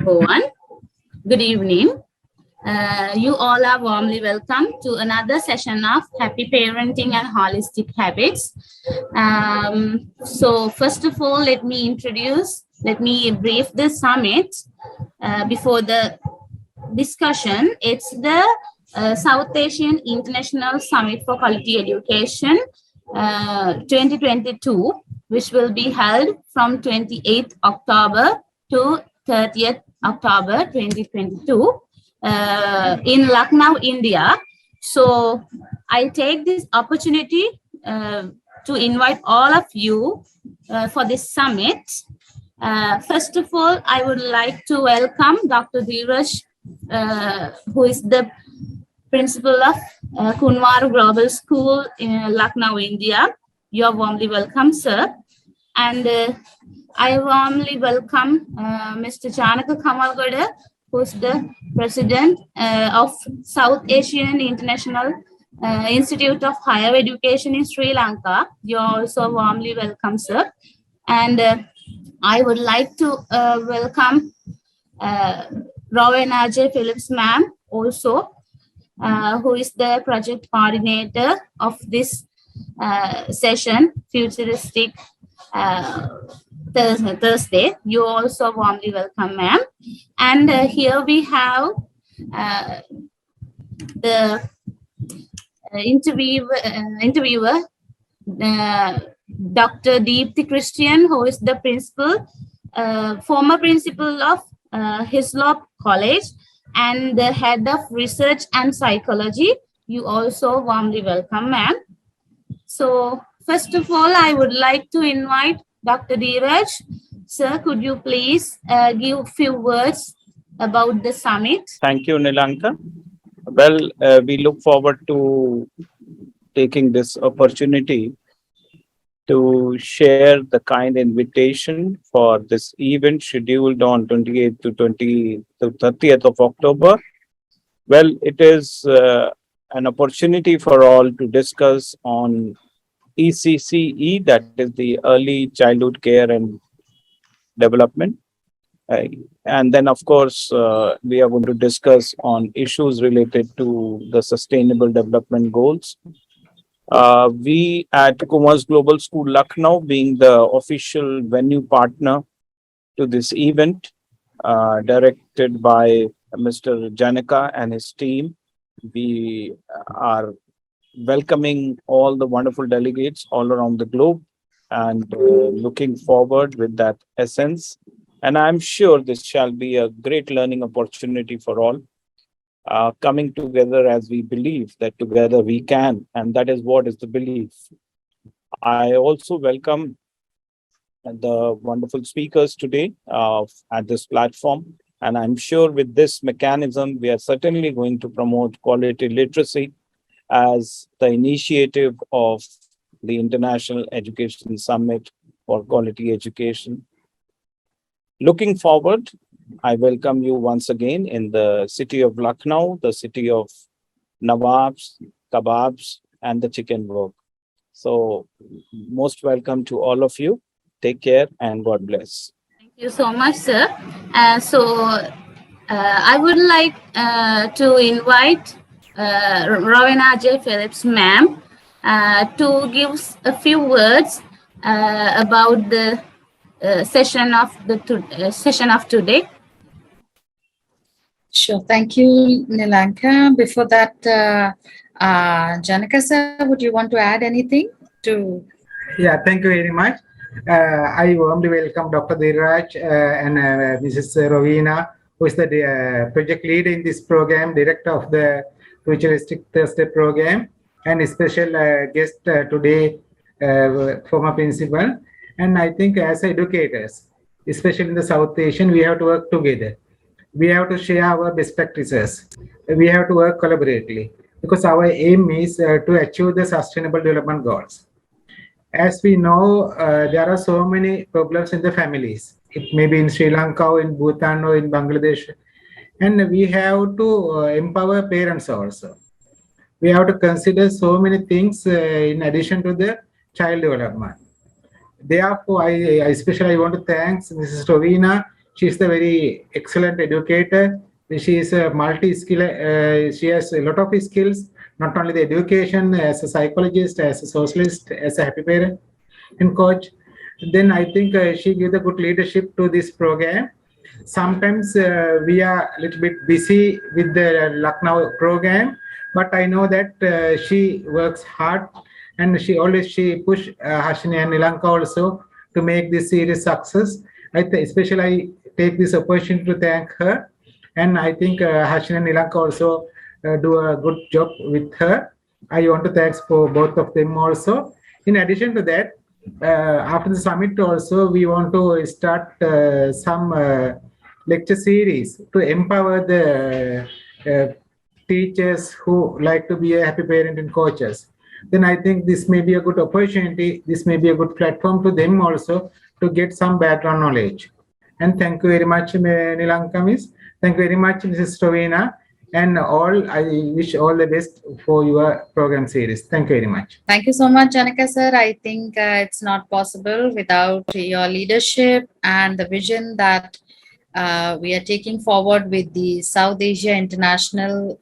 everyone. Good evening. You all are warmly welcome to another session of Happy Parenting and Holistic Habits. So, first of all, let me brief the summit before the discussion. It's the South Asian International Summit for Quality Education 2022, which will be held from 28th October to 30th October 2022 in Lucknow, India. So I take this opportunity to invite all of you for this summit. First of all, I would like to welcome Dr. Dheeraj, who is the principal of Kunwar Global School in Lucknow, India. You are warmly welcome, sir. And I warmly welcome Mr. Chanaka Kamalgada, who is the president of South Asian International Institute of Higher Education in Sri Lanka. You are also warmly welcome, sir. And I would like to welcome Rowena J. Phillips, ma'am, also, who is the project coordinator of this session, Futuristic Thursday. You also warmly welcome, ma'am. And here we have the interviewer, Dr. Deepthi Christian, who is the principal, former principal of Hislop College and the head of research and psychology. You also warmly welcome, ma'am. So first of all, I would like to invite Dr. Dheeraj. Sir, could you please give a few words about the summit? Thank you, Nilanka. Well, we look forward to taking this opportunity to share the kind invitation for this event scheduled on 28th to 30th of October. Well, it is an opportunity for all to discuss on ECCE, that is the Early Childhood Care and Development. And then, of course, we are going to discuss on issues related to the Sustainable Development Goals. We at Kunwar Global School, Lucknow, being the official venue partner to this event, directed by Mr. Janaka and his team, we are welcoming all the wonderful delegates all around the globe and looking forward with that essence. And I'm sure this shall be a great learning opportunity for all. Coming together as we believe that together we can, and that is what is the belief. I also welcome the wonderful speakers today at this platform, and I'm sure with this mechanism, we are certainly going to promote quality literacy as the initiative of the International Education Summit for Quality Education. Looking forward, I welcome you once again in the city of Lucknow, the city of Nawabs, Kebabs, and the chicken work. So, most welcome to all of you. Take care and God bless. Thank you so much, sir. I would like to invite Rowena J. Phillips, ma'am, to give a few words about the session of today. Sure. Thank you, Nilanka. Before that, Janaka sir, would you want to add anything to? Yeah, thank you very much. I warmly welcome Dr. Dheeraj and Mrs. Rowena, who is the project lead in this program, director of the Futuristic Thursday program, and a special guest today, former principal. And I think as educators, especially in the South Asian, we have to work together. We have to share our best practices. We have to work collaboratively because our aim is to achieve the Sustainable Development Goals. As we know, there are so many problems in the families. It may be in Sri Lanka, or in Bhutan, or in Bangladesh. And we have to empower parents also. We have to consider so many things in addition to the child development. Therefore, I especially want to thank Mrs. Rowena She's a very excellent educator. She is a multi-skill. She has a lot of skills, not only the education, as a psychologist, as a socialist, as a happy parent and coach. Then I think she gives a good leadership to this program. Sometimes we are a little bit busy with the Lucknow program, but I know that she works hard and she push Hashini and Nilanka also to make this series success. Especially I take this opportunity to thank her, and I think Hashini and Nilanka also do a good job with her. I want to thanks for both of them also. In addition to that, after the summit also, we want to start some lecture series to empower the teachers who like to be a happy parent and coaches. Then I think this may be a good opportunity. This may be a good platform to them also to get some background knowledge. And thank you very much, Nilanka Miss. Thank you very much, Mrs. Rowena. And all, I wish all the best for your program series. Thank you very much. Thank you so much, Janika sir. I think it's not possible without your leadership and the vision that we are taking forward with the South Asia International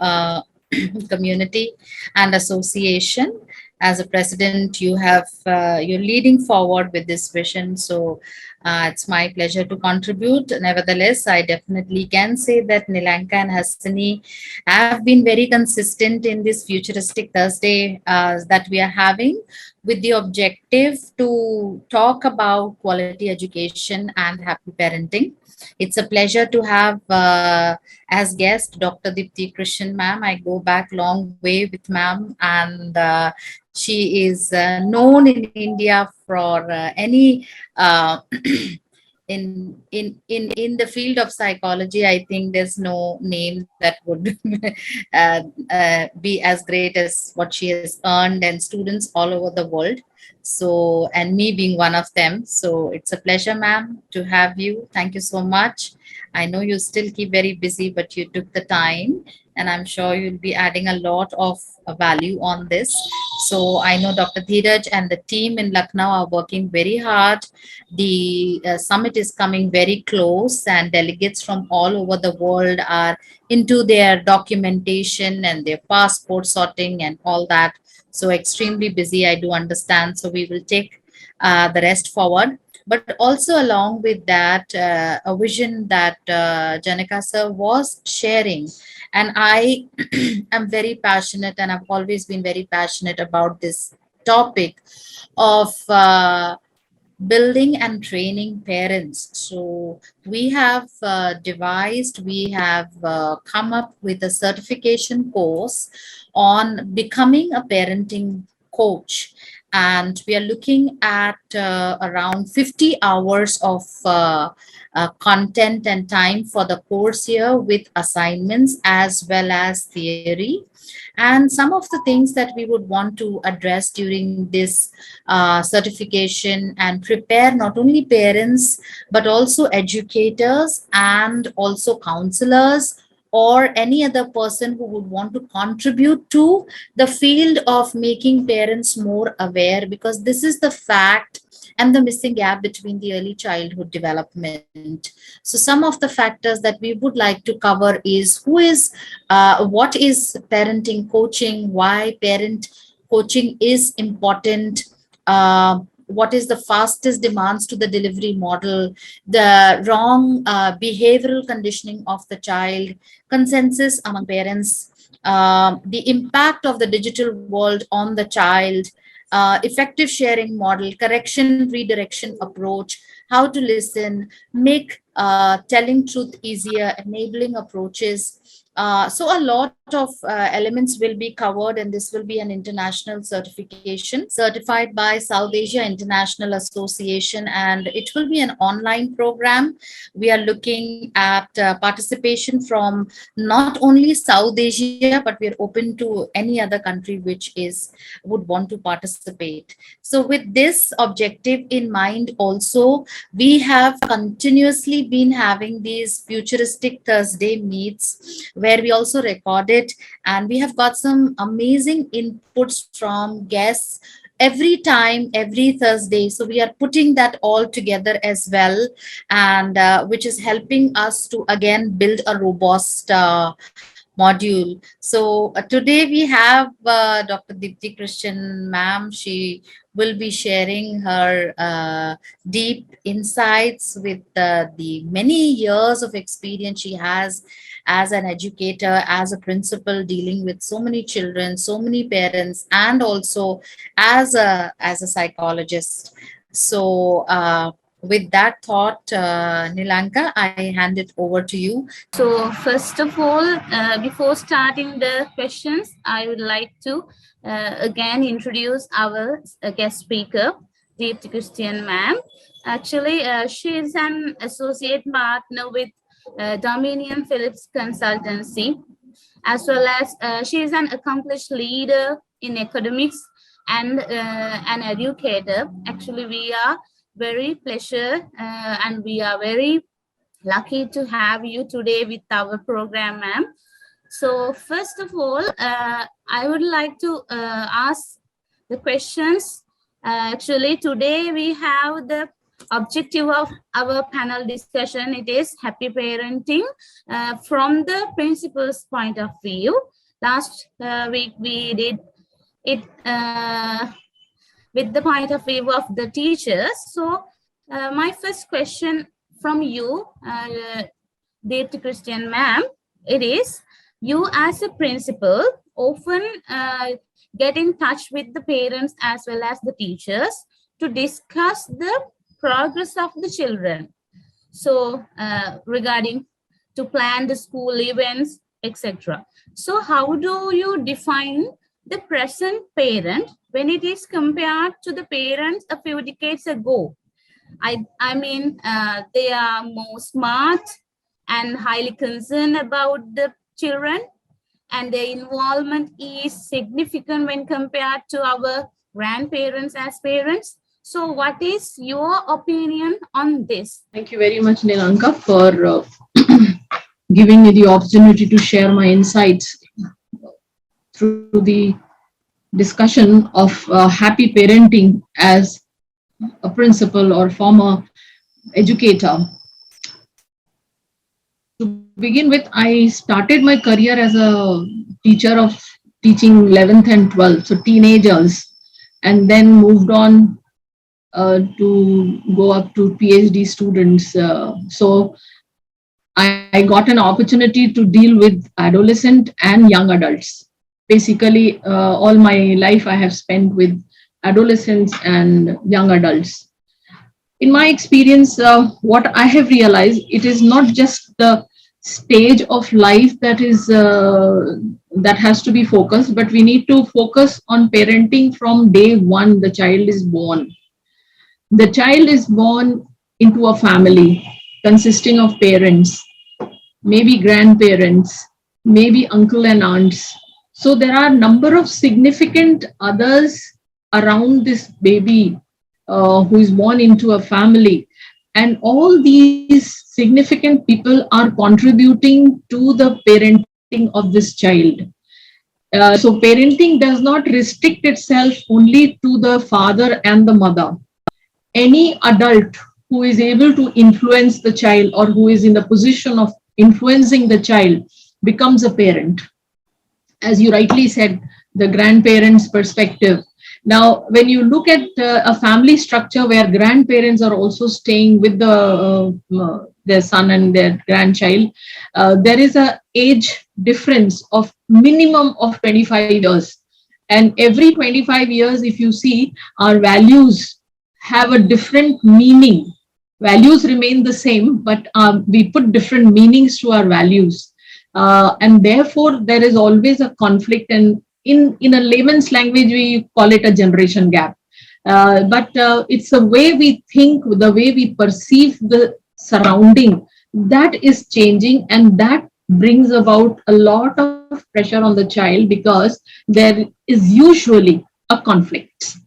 Community and Association. As a president, you're leading forward with this vision. So it's my pleasure to contribute. Nevertheless, I definitely can say that Nilanka and Hasani have been very consistent in this Futuristic Thursday that we are having, with the objective to talk about quality education and happy parenting. It's a pleasure to have as guest Dr. Dipti Krishan ma'am. I go back long way with ma'am, and she is known in India for any in the field of psychology. I think there's no name that would be as great as what she has earned, and students all over the world. So, and me being one of them. So it's a pleasure, ma'am, to have you. Thank you so much. I know you still keep very busy, but you took the time, and I'm sure you'll be adding a lot of value on this. So I know Dr. Dheeraj and the team in Lucknow are working very hard. The summit is coming very close, and delegates from all over the world are into their documentation and their passport sorting and all that. So extremely busy, I do understand. So we will take the rest forward. But also along with that, a vision that Janika sir was sharing. And I am very passionate, and I've always been very passionate about this topic of building and training parents. So we have we have come up with a certification course on becoming a parenting coach. And we are looking at around 50 hours of content and time for the course here, with assignments as well as theory. And some of the things that we would want to address during this certification and prepare not only parents, but also educators and also counselors, or any other person who would want to contribute to the field of making parents more aware, because this is the fact and the missing gap between the early childhood development. So some of the factors that we would like to cover is what is parenting coaching, why parent coaching is important, what is the fastest demands to the delivery model, the wrong behavioral conditioning of the child, consensus among parents, the impact of the digital world on the child, effective sharing model, correction, redirection approach, how to listen, make telling truth easier, enabling approaches. So a lot of elements will be covered, and this will be an international certification certified by South Asia International Association, and it will be an online program. We are looking at participation from not only South Asia, but we are open to any other country which would want to participate. So with this objective in mind also, we have continuously been having these Futuristic Thursday meets, where we also record it, and we have got some amazing inputs from guests every time, every Thursday. So we are putting that all together as well, and which is helping us to again build a robust module. So today we have Dr. Dipti Christian ma'am. She will be sharing her deep insights with the many years of experience she has as an educator, as a principal, dealing with so many children, so many parents, and also as a psychologist. So with that thought, Nilanka, I hand it over to you. So first of all, before starting the questions, I would like to again introduce our guest speaker, Deepti Christian ma'am. Actually, she is an associate partner with Dominion Phillips Consultancy, as well as she is an accomplished leader in academics and an educator. Actually, we are very pleasure and we are very lucky to have you today with our program, ma'am. So first of all, I would like to ask the questions. Actually, today we have the objective of our panel discussion. It is happy parenting from the principal's point of view. Last week we did it with the point of view of the teachers. So my first question from you, Deepti Christian ma'am, it is, you as a principal often get in touch with the parents as well as the teachers to discuss the progress of the children. So regarding to plan the school events, etc. So how do you define the present parent when it is compared to the parents a few decades ago? I mean, they are more smart and highly concerned about the children, and their involvement is significant when compared to our grandparents as parents. So what is your opinion on this? Thank you very much, Nilanka, for giving me the opportunity to share my insights through the discussion of happy parenting as a principal or former educator. To begin with, I started my career as a teacher of teaching 11th and 12th, so teenagers, and then moved on to go up to PhD students. So I got an opportunity to deal with adolescent and young adults. Basically, all my life I have spent with adolescents and young adults. In my experience, what I have realized, it is not just the stage of life that is that has to be focused, but we need to focus on parenting from day one the child is born. The child is born into a family consisting of parents, maybe grandparents, maybe uncle and aunts. So there are a number of significant others around this baby who is born into a family, and all these significant people are contributing to the parenting of this child. So parenting does not restrict itself only to the father and the mother. Any adult who is able to influence the child or who is in the position of influencing the child becomes a parent. As you rightly said, the grandparents' perspective. Now, when you look at a family structure where grandparents are also staying with their son and their grandchild, there is an age difference of minimum of 25 years. And every 25 years, if you see, our values have a different meaning. Values remain the same, but we put different meanings to our values. And therefore, there is always a conflict, and in a layman's language, we call it a generation gap. But it's the way we think, the way we perceive the surrounding, that is changing, and that brings about a lot of pressure on the child because there is usually a conflict.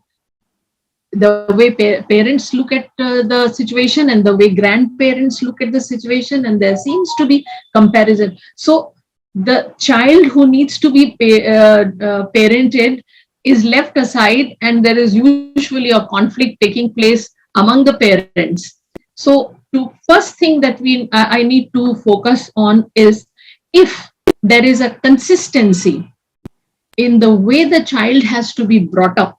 The way parents look at the situation and the way grandparents look at the situation, and there seems to be comparison. So the child who needs to be parented is left aside, and there is usually a conflict taking place among the parents. So, the first thing that I need to focus on is if there is a consistency in the way the child has to be brought up,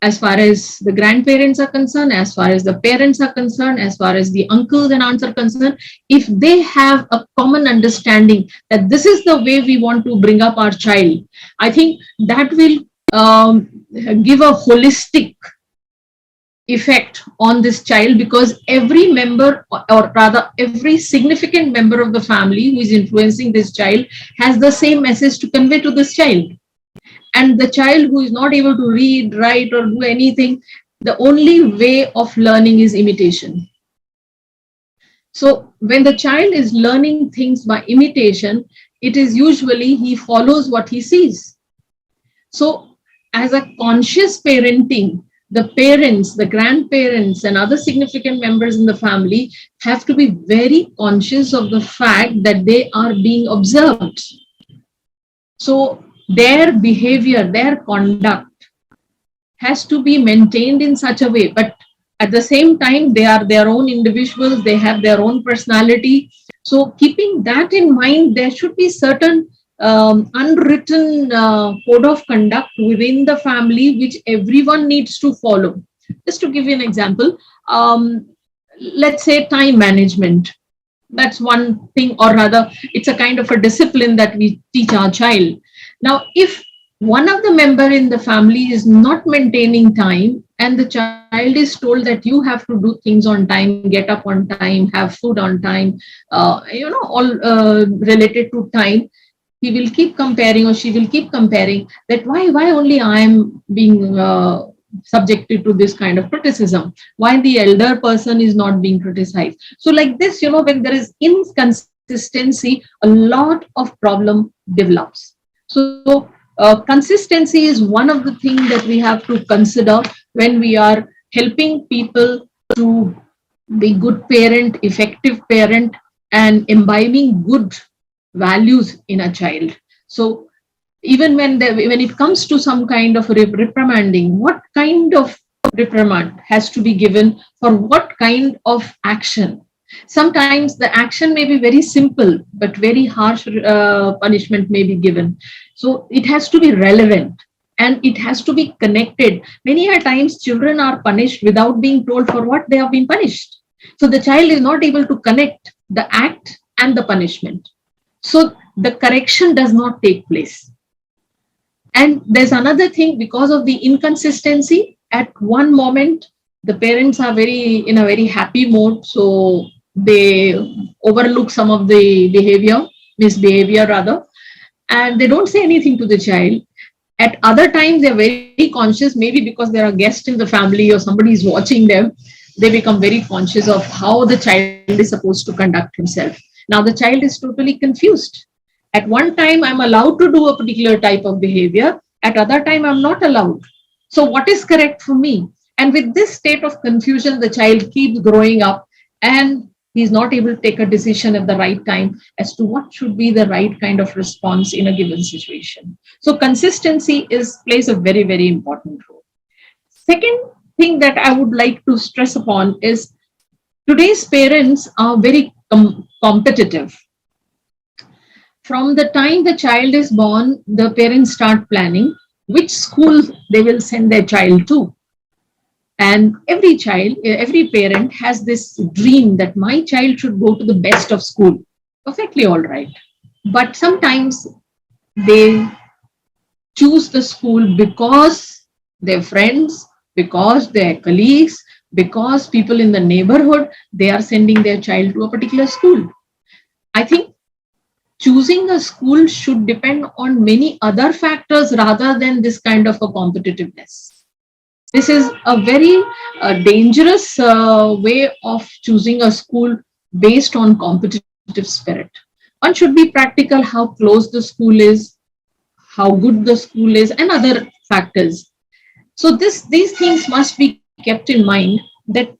as far as the grandparents are concerned, as far as the parents are concerned, as far as the uncles and aunts are concerned, if they have a common understanding that this is the way we want to bring up our child, I think that will give a holistic effect on this child, because every member, or rather every significant member of the family who is influencing this child has the same message to convey to this child. And the child who is not able to read, write, or do anything, the only way of learning is imitation. So when the child is learning things by imitation, it is usually he follows what he sees. So as a conscious parenting, the parents, the grandparents, and other significant members in the family have to be very conscious of the fact that they are being observed. So their behavior, their conduct has to be maintained in such a way. But at the same time, they are their own individuals, they have their own personality. So keeping that in mind, there should be certain unwritten code of conduct within the family which everyone needs to follow. Just to give you an example, let's say time management. That's one thing, or rather, it's a kind of a discipline that we teach our child. Now, if one of the member in the family is not maintaining time, and the child is told that you have to do things on time, get up on time, have food on time, all related to time, he will keep comparing, or she will keep comparing that why only I am being subjected to this kind of criticism, why the elder person is not being criticized. So like this, when there is inconsistency, a lot of problem develops. So consistency is one of the things that we have to consider when we are helping people to be good parent, effective parent, and imbibing good values in a child. So even when it comes to some kind of reprimanding, what kind of reprimand has to be given for what kind of action? Sometimes the action may be very simple, but very harsh punishment may be given. So it has to be relevant and it has to be connected. Many a times children are punished without being told for what they have been punished. So the child is not able to connect the act and the punishment. So the correction does not take place. And there's another thing, because of the inconsistency, at one moment, the parents are in a very happy mode. So they overlook some of the misbehavior rather, and they don't say anything to the child. At other times, they're very conscious, maybe because they're a guest in the family or somebody is watching them, they become very conscious of how the child is supposed to conduct himself. Now the child is totally confused. At one time, I'm allowed to do a particular type of behavior. At other time, I'm not allowed. So what is correct for me? And with this state of confusion, the child keeps growing up and he's not able to take a decision at the right time as to what should be the right kind of response in a given situation. So consistency plays a very, very important role. Second thing that I would like to stress upon is today's parents are very competitive. From the time the child is born, the parents start planning which school they will send their child to. And every parent has this dream that my child should go to the best of school. Perfectly all right. But sometimes they choose the school because their friends, because their colleagues, because people in the neighborhood, they are sending their child to a particular school. I think choosing a school should depend on many other factors rather than this kind of a competitiveness. This is a very dangerous way of choosing a school based on competitive spirit. One should be practical, how close the school is, how good the school is, and other factors. So these things must be kept in mind, that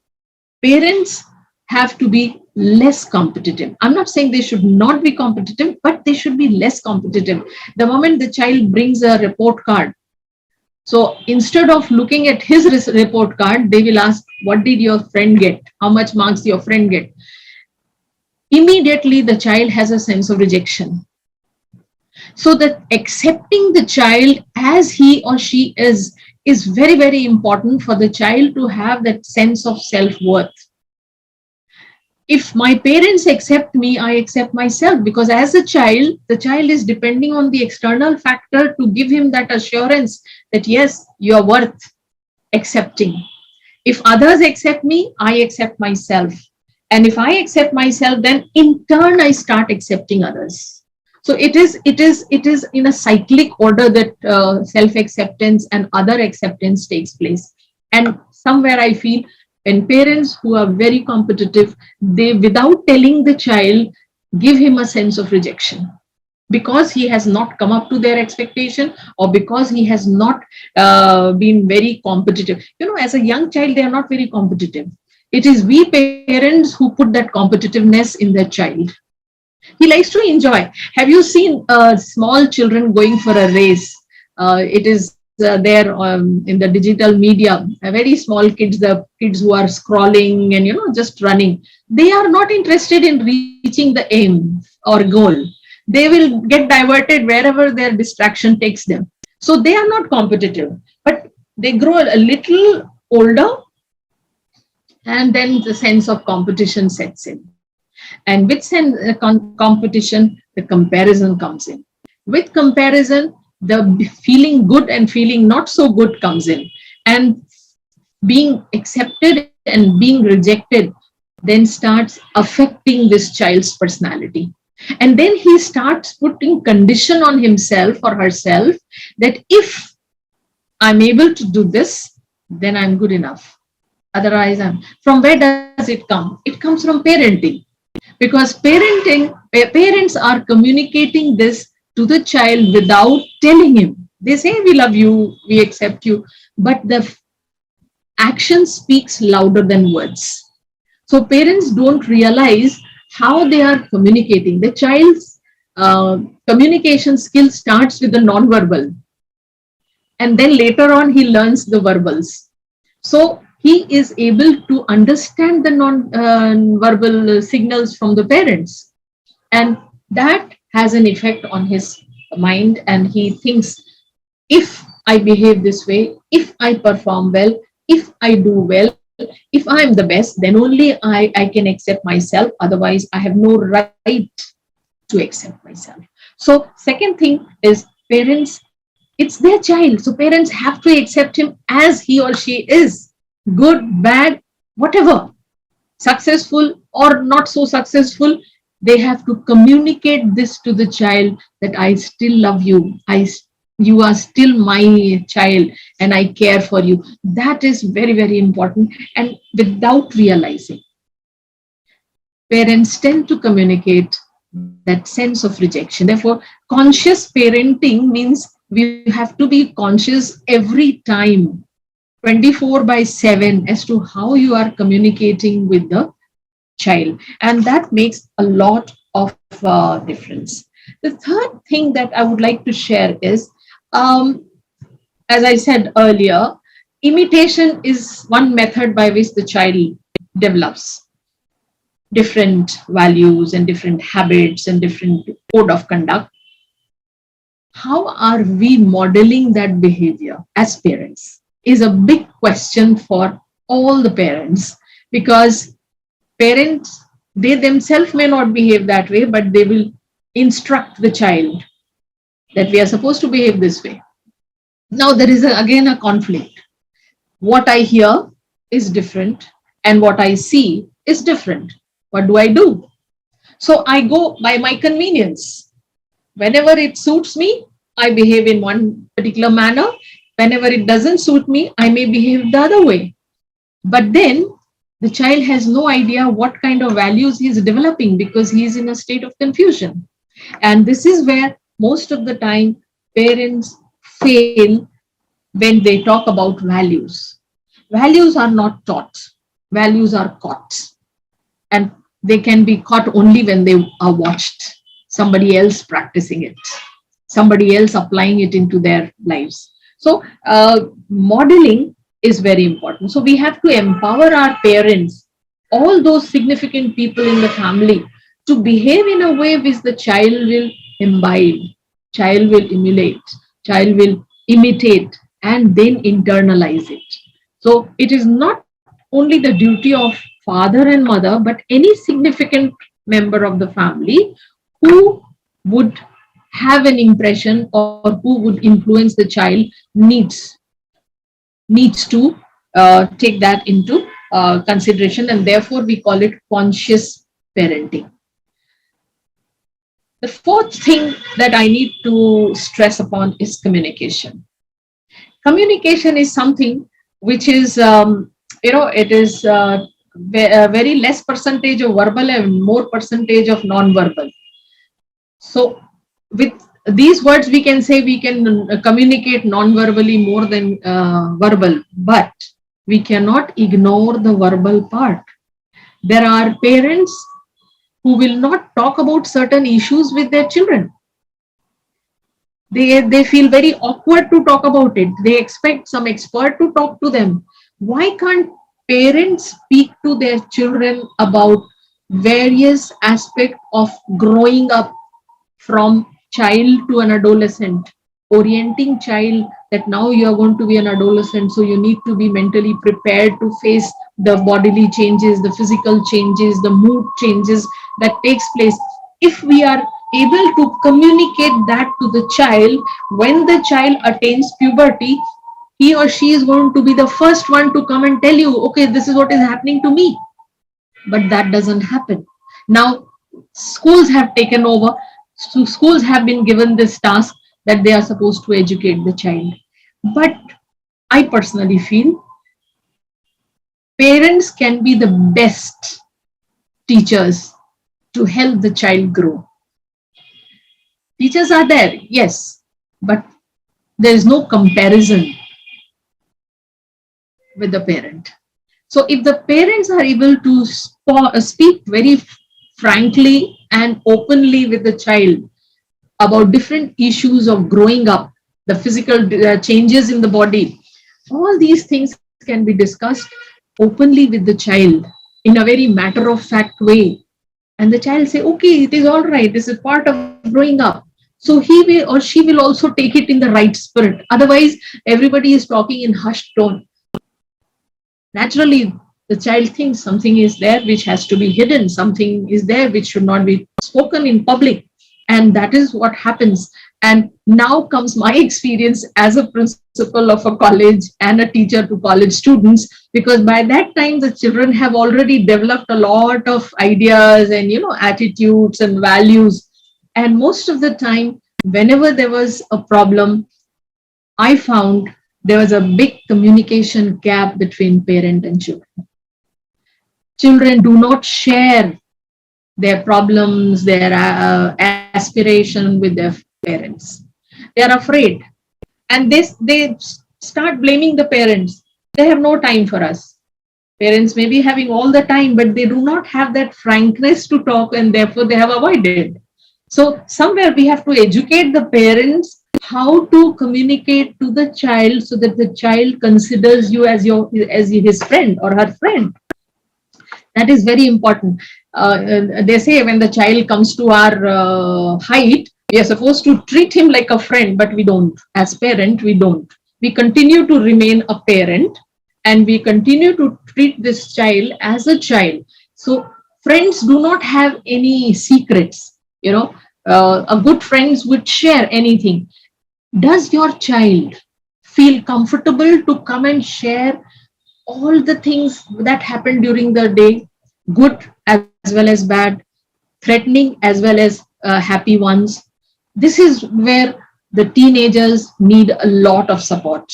parents have to be less competitive. I'm not saying they should not be competitive, but they should be less competitive. The moment the child brings a report card So instead of looking at his report card, they will ask, what did your friend get? How much marks your friend get? Immediately the child has a sense of rejection. So that accepting the child as he or she is very, very important for the child to have that sense of self-worth. If my parents accept me, I accept myself, because as a child, the child is depending on the external factor to give him that assurance that yes, you are worth accepting. If others accept me, I accept myself. And if I accept myself, then in turn, I start accepting others. So it is in a cyclic order that self-acceptance and other acceptance takes place. And somewhere I feel when parents who are very competitive, they, without telling the child, give him a sense of rejection because he has not come up to their expectation, or because he has not been very competitive. You know, as a young child, they are not very competitive. It is we parents who put that competitiveness in their child. He likes to enjoy. Have you seen small children going for a race? It is there in the digital media, very small kids, the kids who are scrolling and, you know, just running. They are not interested in reaching the aim or goal. They will get diverted wherever their distraction takes them. So they are not competitive, but they grow a little older and then the sense of competition sets in. And with competition, the comparison comes in. With comparison, the feeling good and feeling not so good comes in. And being accepted and being rejected then starts affecting this child's personality. And then he starts putting condition on himself or herself that if I'm able to do this, then I'm good enough. Otherwise, from where does it come? It comes from parenting. Because parents are communicating this to the child without telling him. They say, we love you, we accept you, but the action speaks louder than words. So parents don't realize how they are communicating. The child's communication skill starts with the non-verbal. And then later on, he learns the verbals. So he is able to understand the non-verbal signals from the parents. And that has an effect on his mind. And he thinks, if I behave this way, if I perform well, if I do well, if I'm the best, then only I can accept myself. Otherwise, I have no right to accept myself. So second thing is parents, it's their child. So parents have to accept him as he or she is. Good, bad, whatever, successful or not so successful, they have to communicate this to the child that I still love you. You are still my child and I care for you. That is very, very important. And without realizing, parents tend to communicate that sense of rejection. Therefore, conscious parenting means we have to be conscious every time, 24/7, as to how you are communicating with the child. And that makes a lot of difference. The third thing that I would like to share is, as I said earlier, imitation is one method by which the child develops different values and different habits and different code of conduct. How are we modeling that behavior as parents is a big question for all the parents, because parents, they themselves may not behave that way, but they will instruct the child that we are supposed to behave this way. Now there is again a conflict. What I hear is different and what I see is different. What do I do? So I go by my convenience. Whenever it suits me, I behave in one particular manner. Whenever it doesn't suit me, I may behave the other way. But then the child has no idea what kind of values he is developing because he is in a state of confusion. And this is where most of the time parents fail when they talk about values. Values are not taught. Values are caught. And they can be caught only when they are watched. Somebody else practicing it. Somebody else applying it into their lives. So modeling is very important. So we have to empower our parents, all those significant people in the family, to behave in a way which the child will imbibe, child will emulate, child will imitate, and then internalize it. So it is not only the duty of father and mother, but any significant member of the family who would have an impression or who would influence the child needs to take that into consideration, and therefore we call it conscious parenting. The fourth thing that I need to stress upon is communication. Communication is something which is, it is very less percentage of verbal and more percentage of non-verbal. So with these words, we can say we can communicate non-verbally more than verbal, but we cannot ignore the verbal part. There are parents who will not talk about certain issues with their children. They feel very awkward to talk about it. They expect some expert to talk to them. Why can't parents speak to their children about various aspects of growing up from child to an adolescent, orienting child that now you are going to be an adolescent, so you need to be mentally prepared to face the bodily changes, the physical changes, the mood changes that takes place. If we are able to communicate that to the child, when the child attains puberty, he or she is going to be the first one to come and tell you, okay, this is what is happening to me. But that doesn't happen. Now, schools have taken over. So schools have been given this task that they are supposed to educate the child. But I personally feel parents can be the best teachers to help the child grow. Teachers are there, yes, but there is no comparison with the parent. So if the parents are able to speak very frankly and openly with the child about different issues of growing up, the physical changes in the body, all these things can be discussed openly with the child in a very matter-of-fact way. And the child say, okay, it is all right. This is part of growing up. So he will or she will also take it in the right spirit. Otherwise, everybody is talking in hushed tone. Naturally, the child thinks something is there which has to be hidden. Something is there which should not be spoken in public. And that is what happens. And now comes my experience as a principal of a college and a teacher to college students, because by that time the children have already developed a lot of ideas and attitudes and values. And most of the time, whenever there was a problem, I found there was a big communication gap between parent and children. Children do not share their problems, their aspiration with their parents. They are afraid, and they start blaming the parents. They have no time for us. Parents may be having all the time, but they do not have that frankness to talk, and therefore they have avoided. So somewhere we have to educate the parents how to communicate to the child so that the child considers you as his friend or her friend. That is very important. They say when the child comes to our height, we are supposed to treat him like a friend, but we don't. As parent, we don't. We continue to remain a parent, and we continue to treat this child as a child. So friends do not have any secrets. A good friends would share anything. Does your child feel comfortable to come and share all the things that happened during the day, good as well as bad, threatening as well as happy ones? This is where the teenagers need a lot of support.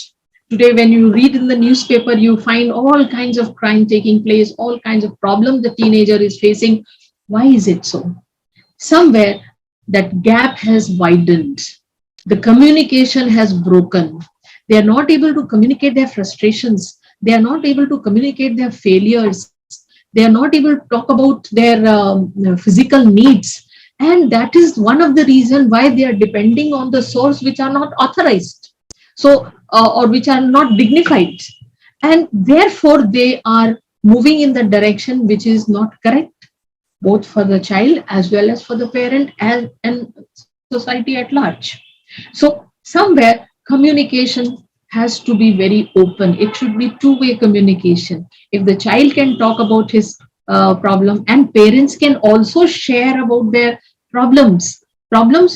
Today, when you read in the newspaper, you find all kinds of crime taking place, all kinds of problems the teenager is facing. Why is it so? Somewhere that gap has widened. The communication has broken. They are not able to communicate their frustrations. They are not able to communicate their failures. They are not able to talk about their physical needs. And that is one of the reasons why they are depending on the source which are not authorized. So, or which are not dignified. And therefore, they are moving in the direction which is not correct, both for the child as well as for the parent and society at large. So, somewhere communication has to be very open. It should be two-way communication. If the child can talk about his problem, and parents can also share about their problems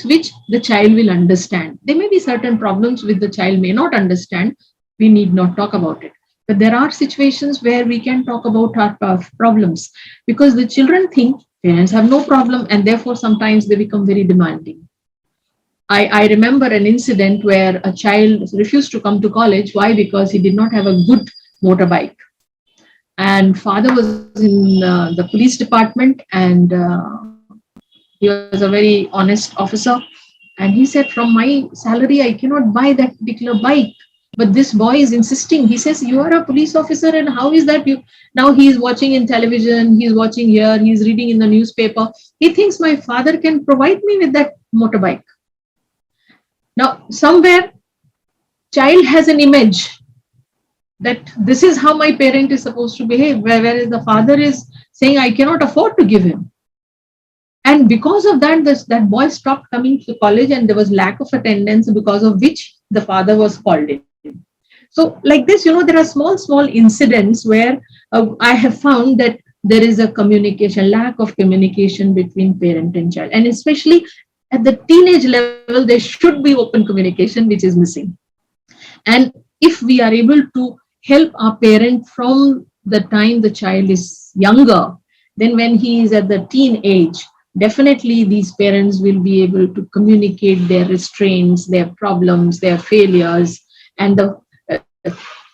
which the child will understand. There may be certain problems which the child may not understand. We need not talk about it. But there are situations where we can talk about our problems, because the children think parents have no problem, and therefore sometimes they become very demanding. I remember an incident where a child refused to come to college. Why? Because he did not have a good motorbike. And father was in the police department, and he was a very honest officer. And he said, from my salary, I cannot buy that particular bike. But this boy is insisting. He says, you are a police officer, and how is that you? Now he is watching in television, he is watching here, he is reading in the newspaper. He thinks my father can provide me with that motorbike. Now, somewhere, child has an image that this is how my parent is supposed to behave, whereas the father is saying, I cannot afford to give him. And because of that, that boy stopped coming to college, and there was lack of attendance, because of which the father was called in. So like this, there are small incidents where I have found that there is a lack of communication between parent and child. And especially at the teenage level, there should be open communication, which is missing. And if we are able to help our parent from the time the child is younger, then when he is at the teen age, definitely these parents will be able to communicate their restraints, their problems, their failures, and the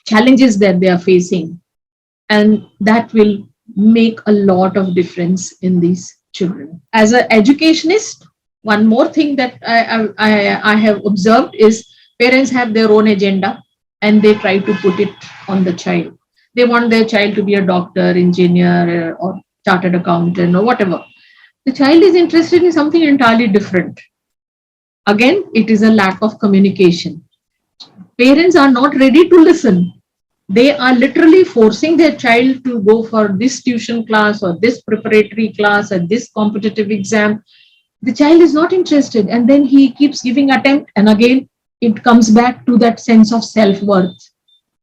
challenges that they are facing. And that will make a lot of difference in these children. As an educationist, one more thing that I have observed is parents have their own agenda, and they try to put it on the child. They want their child to be a doctor, engineer, or chartered accountant, or whatever. The child is interested in something entirely different. Again, it is a lack of communication. Parents are not ready to listen. They are literally forcing their child to go for this tuition class or this preparatory class or this competitive exam. The child is not interested, and then he keeps giving attempt, and again it comes back to that sense of self-worth.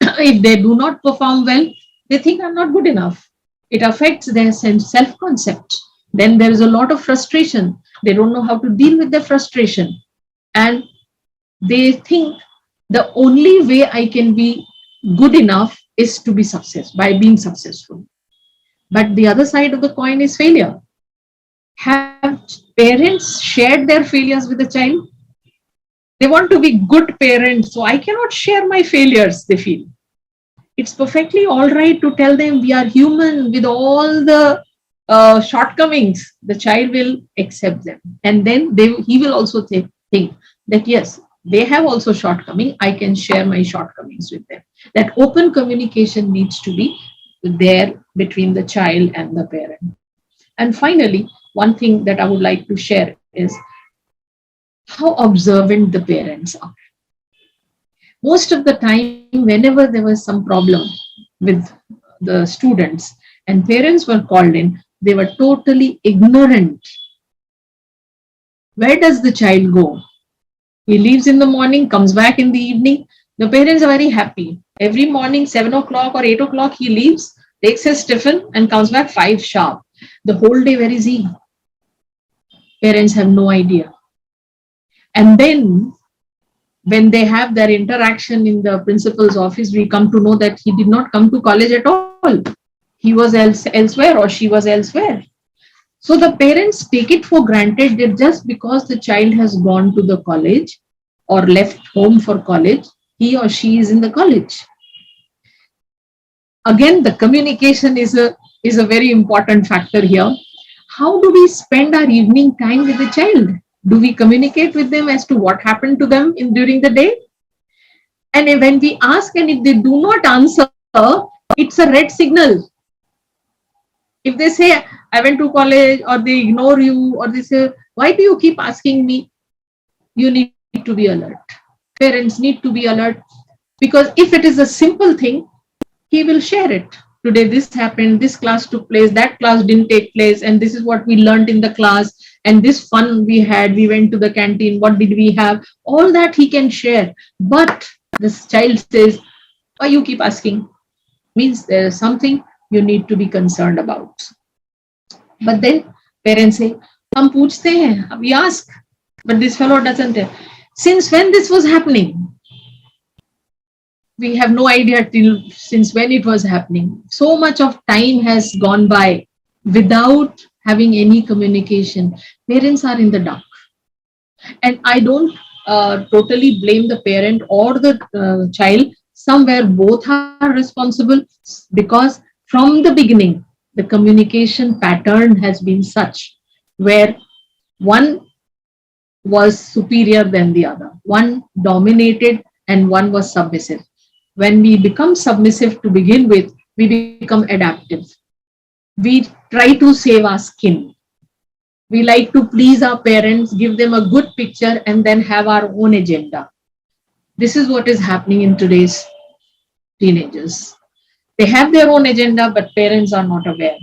If they do not perform well, they think I'm not good enough. It affects their self-concept. Then there is a lot of frustration. They don't know how to deal with their frustration, and they think the only way I can be good enough is to be by being successful. But the other side of the coin is failure. Have parents shared their failures with the child? They want to be good parents, so I cannot share my failures, they feel. It's perfectly all right to tell them we are human with all the shortcomings. The child will accept them. And then he will also think that, yes, they have also shortcomings. I can share my shortcomings with them. That open communication needs to be there between the child and the parent. And finally, one thing that I would like to share is how observant the parents are. Most of the time, whenever there was some problem with the students and parents were called in, they were totally ignorant. Where does the child go? He leaves in the morning, comes back in the evening. The parents are very happy. Every morning, 7 o'clock or 8 o'clock, he leaves, takes his tiffin and comes back 5 sharp. The whole day, where is he? Parents have no idea. And then when they have their interaction in the principal's office, we come to know that he did not come to college at all. He was elsewhere, or she was elsewhere. So the parents take it for granted that just because the child has gone to the college or left home for college, he or she is in the college. Again, the communication is a very important factor here. How do we spend our evening time with the child? Do we communicate with them as to what happened to them during the day? And when we ask, and if they do not answer, it's a red signal. If they say, I went to college, or they ignore you, or they say, why do you keep asking me? You need to be alert. parents need to be alert, because if it is a simple thing, he will share it. Today this happened, this class took place, that class didn't take place, and this is what we learned in the class, and this fun we had, we went to the canteen, what did we have, all that he can share. But this child says, why you keep asking? Means there is something you need to be concerned about. But then parents say, hum पूछते हैं, we ask, but this fellow doesn't. Since when this was happening? We have no idea till since when it was happening. So much of time has gone by without having any communication. Parents are in the dark. And I don't totally blame the parent or the child. Somewhere both are responsible, because from the beginning, the communication pattern has been such where one was superior than the other. One dominated and one was submissive. When we become submissive to begin with, we become adaptive. We try to save our skin. We like to please our parents, give them a good picture, and then have our own agenda. This is what is happening in today's teenagers. They have their own agenda, but parents are not aware.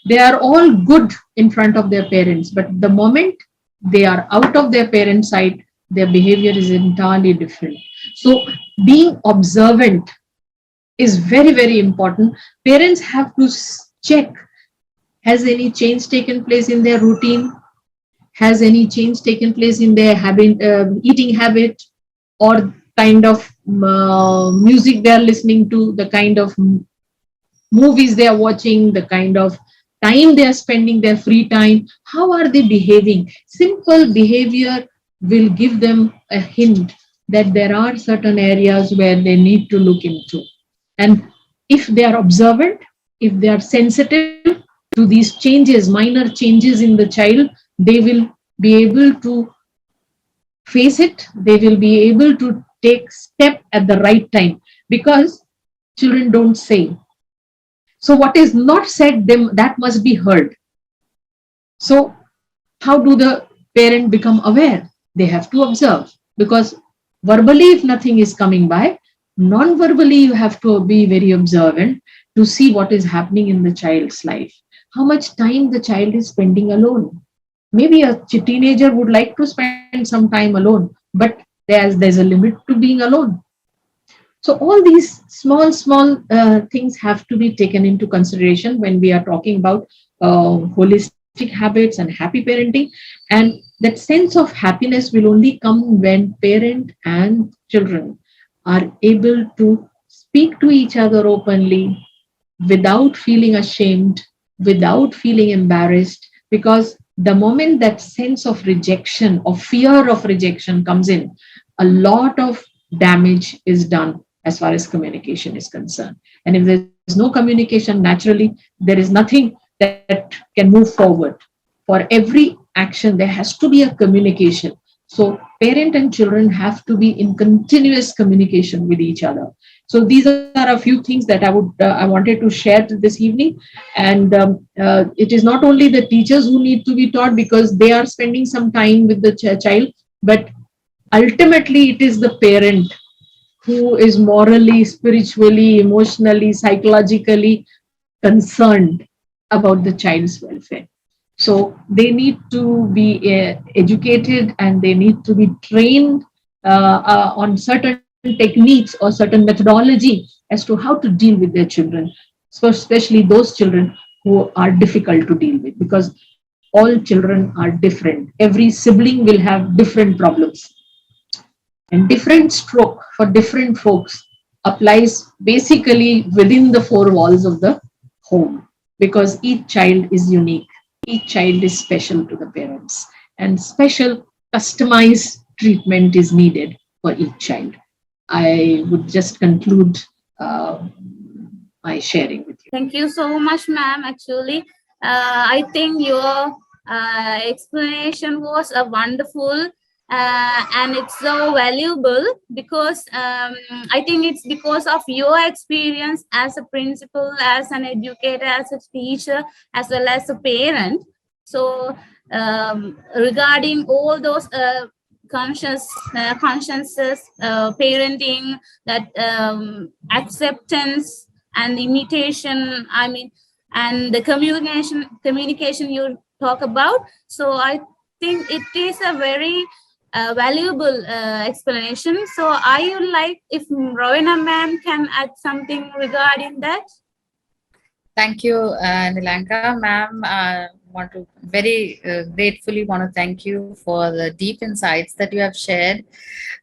They are all good in front of their parents, but the moment they are out of their parents' sight, their behavior is entirely different. So being observant is very, very important. Parents have to check, has any change taken place in their routine? Has any change taken place in their habit, eating habit, or kind of music they are listening to, the kind of movies they are watching, the kind of time they are spending their free time? How are they behaving? Simple behavior will give them a hint that there are certain areas where they need to look into. And if they are observant, if they are sensitive to these changes, minor changes in the child, they will be able to face it. They will be able to take step at the right time, because children don't say. So what is not said, that must be heard. So how do the parent become aware? They have to observe, because verbally, if nothing is coming by, non-verbally, you have to be very observant to see what is happening in the child's life. How much time the child is spending alone. Maybe a teenager would like to spend some time alone, but there's a limit to being alone. So all these small things have to be taken into consideration when we are talking about holistic habits and happy parenting. And that sense of happiness will only come when parent and children are able to speak to each other openly, without feeling ashamed, without feeling embarrassed, because the moment that sense of rejection or fear of rejection comes in, a lot of damage is done as far as communication is concerned. And if there's no communication, naturally, there is nothing that can move forward. For every action, there has to be a communication. So parent and children have to be in continuous communication with each other. So these are a few things that I wanted to share this evening. And it is not only the teachers who need to be taught, because they are spending some time with the child, but ultimately it is the parent who is morally, spiritually, emotionally, psychologically concerned about the child's welfare. So they need to be educated, and they need to be trained on certain techniques or certain methodology as to how to deal with their children. So especially those children who are difficult to deal with, because all children are different. Every sibling will have different problems. And different stroke for different folks applies basically within the four walls of the home, because each child is unique. Each child is special to the parents, and special customized treatment is needed for each child. I would just conclude my sharing with you. Thank you so much, ma'am. Actually, I think your explanation was a wonderful and it's so valuable, because I think it's because of your experience as a principal, as an educator, as a teacher, as well as a parent. So regarding all those consciences, parenting, that acceptance and imitation. I mean, and the communication you talk about. So I think it is a very valuable explanation. So I would like if Rowena ma'am can add something regarding that. Thank you, Nilanka ma'am. Want to very gratefully want to thank you for the deep insights that you have shared.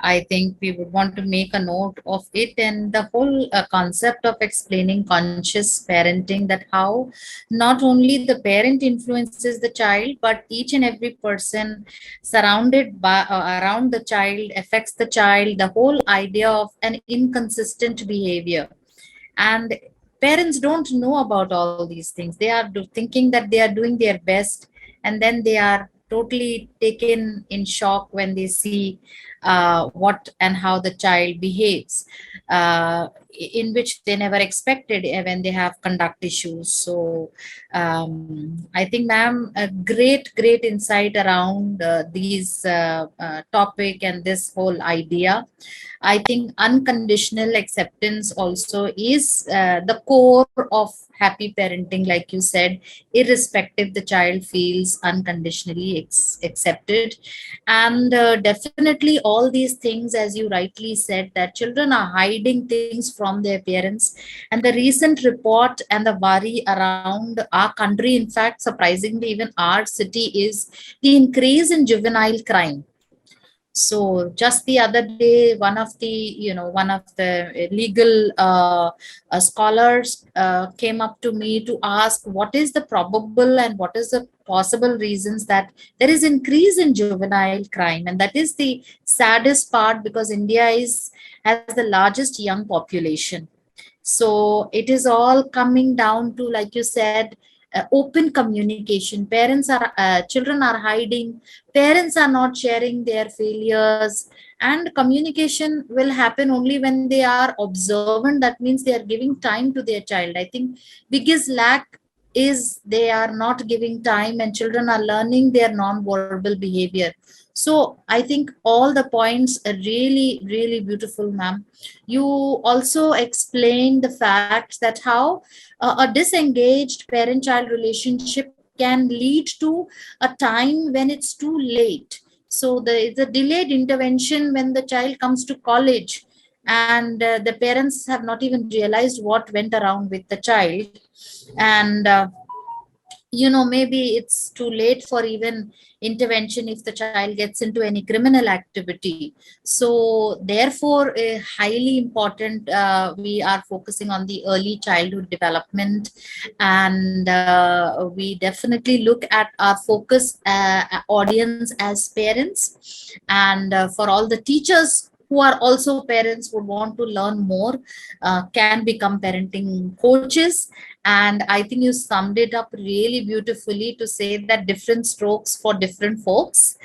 I think we would want to make a note of it, and the whole concept of explaining conscious parenting, that how not only the parent influences the child, but each and every person surrounded by around the child affects the child. The whole idea of an inconsistent behavior, and parents don't know about all these things. They are thinking that they are doing their best, and then they are totally taken in shock when they see what and how the child behaves, in which they never expected when they have conduct issues. So I think ma'am, a great insight around these topic and this whole idea. I think unconditional acceptance also is the core of happy parenting, like you said, irrespective the child feels unconditionally accepted. And definitely all these things, as you rightly said, that children are hiding things from their parents. And the recent report and the worry around our country, in fact, surprisingly, even our city, is the increase in juvenile crime. So just the other day, one of the legal scholars came up to me to ask what is the probable and what is the possible reasons that there is increase in juvenile crime. And that is the saddest part, because India has the largest young population. So it is all coming down to, like you said, open communication. Children are hiding, parents are not sharing their failures, and communication will happen only when they are observant. That means they are giving time to their child. I think biggest lack is they are not giving time, and children are learning their non-verbal behavior. So I think all the points are really beautiful, ma'am. You also explained the fact that how a disengaged parent-child relationship can lead to a time when it's too late. So the delayed intervention when the child comes to college, and the parents have not even realized what went around with the child. And maybe it's too late for even intervention if the child gets into any criminal activity. So therefore, highly important, we are focusing on the early childhood development. And we definitely look at our focus audience as parents. And for all the teachers who are also parents, would want to learn more, can become parenting coaches. And I think you summed it up really beautifully to say that different strokes for different folks.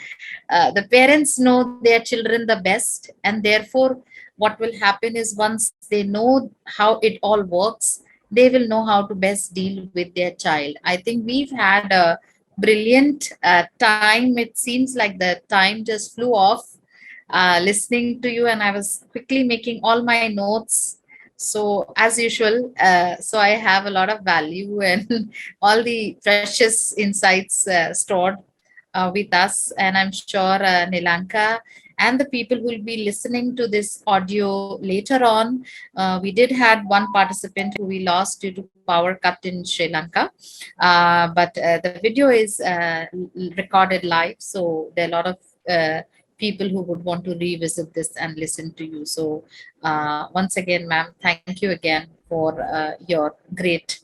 The parents know their children the best, and therefore what will happen is, once they know how it all works, they will know how to best deal with their child. I think we've had a brilliant time. It seems like the time just flew off listening to you, and I was quickly making all my notes. So as usual, so I have a lot of value and all the precious insights stored with us. And I'm sure Nilanka and the people who will be listening to this audio later on, we did had one participant who we lost due to power cut in Sri Lanka, but the video is recorded live, so there are a lot of people who would want to revisit this and listen to you. So once again, ma'am, thank you again for your great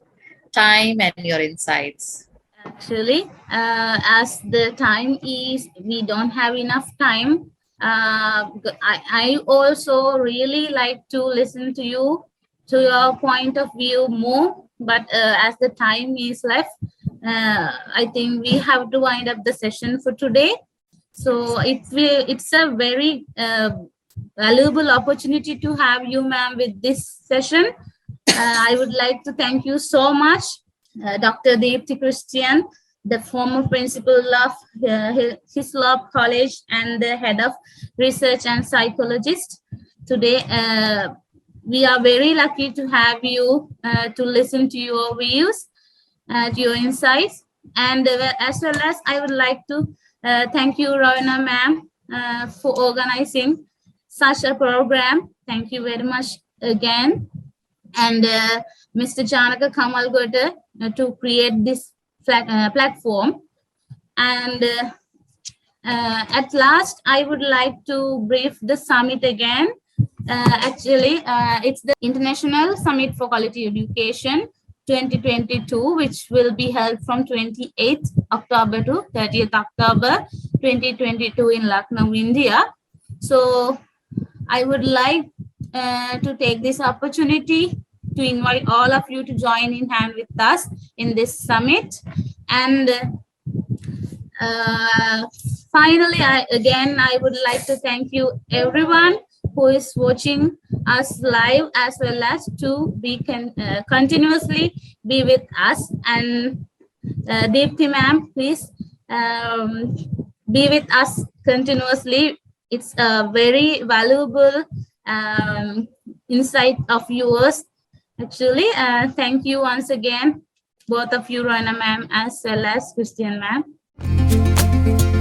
time and your insights. Actually, as the time is, we don't have enough time. I also really like to listen to you, to your point of view more. But as the time is left, I think we have to wind up the session for today. So it's a very valuable opportunity to have you, ma'am, with this session. I would like to thank you so much, Dr. Deepti Christian, the former principal of Hislop College and the head of research and psychologist. Today, we are very lucky to have you to listen to your views, to your insights. And as well as I would like to thank you, Ravina ma'am, for organizing such a program. Thank you very much again. And Mr. Janaka Kamalgoda to create this platform. And at last, I would like to brief the summit again. Actually, it's the International Summit for Quality Education 2022, which will be held from 28th October to 30th October 2022 in Lucknow, India. So I would like to take this opportunity to invite all of you to join in hand with us in this summit. And finally, I would like to thank you everyone who is watching us live, as well as to be continuously be with us. And Deepthi ma'am, please be with us continuously. It's a very valuable insight of yours. Actually, thank you once again, both of you, Rana ma'am, as well as Christian ma'am.